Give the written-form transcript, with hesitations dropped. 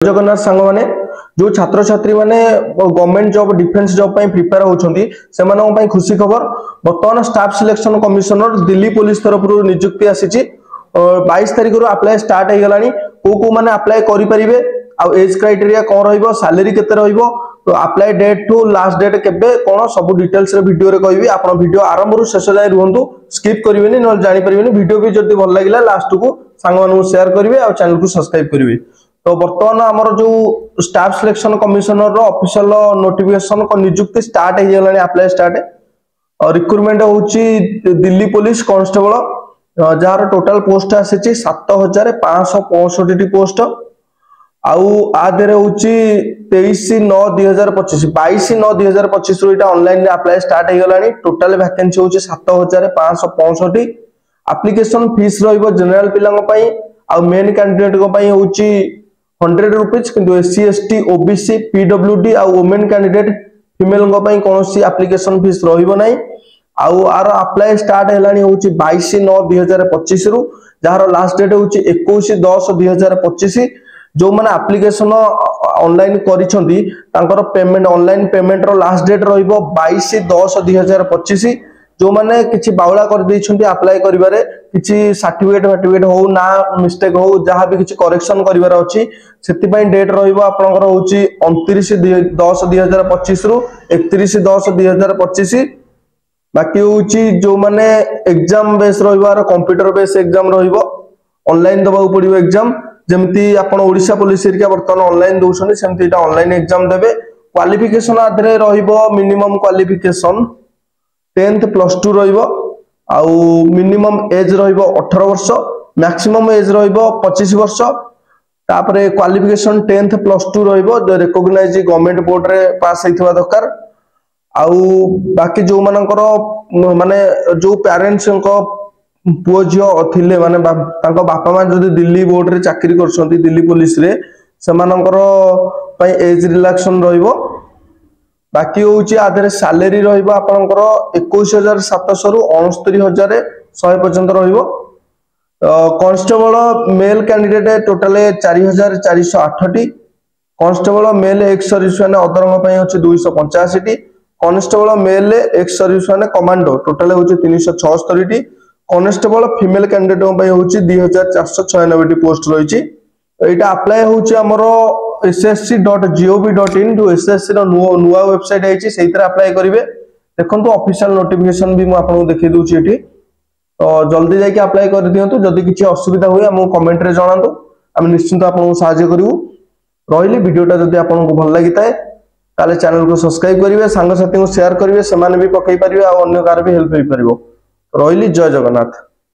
जगन्नाथ सांग माने जो छात्र छात्री माने गवर्नमेंट जॉब डिफेंस जॉब ପାଇଁ प्रिपेयर होउछंती सेमानन ପାଇଁ खुशी खबर वर्तमान staff selection commissioner Delhi police तरफ रु नियुक्ति आसीची 22 तारिख रु अप्लाई स्टार्ट हे गलानी को माने अप्लाई करि परिबे आ एज क्राइटेरिया कोन रहइबो सैलरी केते रहइबो तो apply date to last date केबे कोन सब डिटेल्स रे वीडियो रे कहबी आपण वीडियो आरंभ रु शेष जाय रहंतु स्किप करिवेनी न जानि परिवेनी वीडियो भी जदी भल लागिला लास्ट को सांग मानु शेयर करिवे आ चैनल को सब्सक्राइब करिवे। तो बर्तमान आमर जो स्टाफ सिलेक्शन कमिशनर रो ऑफिशियल नोटिफिकेशन को नियुक्ति स्टार्ट हे गलानी अप्लाई स्टार्ट और रिक्रूटमेंट होउची दिल्ली पुलिस कांस्टेबल जार टोटल पोस्ट आसीची 7565 टी पोस्ट आउ आधेरे होउची 23/9/2025 22/9/2025 रो इटा ऑनलाइन रे अप्लाई स्टार्ट हे गलानी टोटल वैकेंसी होउची 7565 एप्लीकेशन फीस रहइबो जनरल पिलांग पई आ मेन कैंडिडेट को पई होउची 100 रुपीज किंतु एससी एसटी ओबीसी पीडब्ल्यूडी आ वुमेन कैंडिडेट फीमेल को पई कोनोसी एप्लीकेशन फीस रहिबो नै आउ आर अप्लाई स्टार्ट हेलानी होउची 22/9/2025 रु जहार लास्ट डेट होउची 21/10/2025 जो माने एप्लीकेशन ऑनलाइन करिसंती तांकर पेमेंट ऑनलाइन पेमेंट रो लास्ट डेट रहिबो 22/10/2025 जो माने किछि बावला कर दैछंती अप्लाई करिवारे किछि सर्टिफिकेट हो ना मिस्टेक हो जहां भी किछि करेक्शन करिवार अछि सेति पई डेट रहिबो आपनकर होउची 29/10/2025 रु 31/10/2025 बाकी होउची जो माने एग्जाम बेस रहिबार कंप्यूटर बेस एग्जाम रहिबो ऑनलाइन दबाउ पडिबो एग्जाम जेमति आपण ओडिसा पुलिस एरिया वर्तमान ऑनलाइन दोछनी सेमति एटा ऑनलाइन एग्जाम देबे क्वालिफिकेशन आधरे रहिबो मिनिमम क्वालिफिकेशन 10th प्लस 2 रहिबो आउ मिनिमम एज रहिबो 18 वर्ष मैक्सिमम एज रहिबो 25 वर्ष तापरे क्वालिफिकेशन 10th प्लस 2 रहिबो जो रिकॉग्नाइज गवर्नमेंट बोर्ड रे पास हेथिबा दरकार आउ बाकी जो मानकर माने जो पेरेंट्स को पुओ जियो थिले माने तांको बापा मा जदी दिल्ली बोर्ड रे चाकरी करछंती दिल्ली पुलिस रे समानकर पई एज रिलैक्सन रहिबो बाकी होउची आधरे सैलरी रहिबो आपनकर 21700 रु 69100 पर्यंत रहिबो कांस्टेबल मेल कैंडिडेट टोटल 4408 टी कांस्टेबल मेल एक्स सर्विस माने अदरंग पई होची 285 टी कांस्टेबल मेल एक्स सर्विस माने कमांडो टोटल होची 376 टी कांस्टेबल फीमेल कैंडिडेट पई होची 2496 टी पोस्ट रहिची एटा अप्लाई होची हमरो ssc.gov.in जो एसएससी रो नुवा वेबसाइट आइची सेइतरा अप्लाई करिवे देखंतु ऑफिशियल नोटिफिकेशन भी मु आपन देखै दोची एठी तो जल्दी जाय के अप्लाई कर दियंतु जदी किछि असुविधा होय हम कमेंट रे जणांतु हम निश्चित आपन सहायता करिवु रहिली वीडियोटा जदी आपन को भल लागिताय ताले चैनल को सब्सक्राइब करिवे संग साथी को शेयर करिवे समान भी पकई परिवे आ अन्य कार भी हेल्प होई परिवो रहिली जय जगन्नाथ।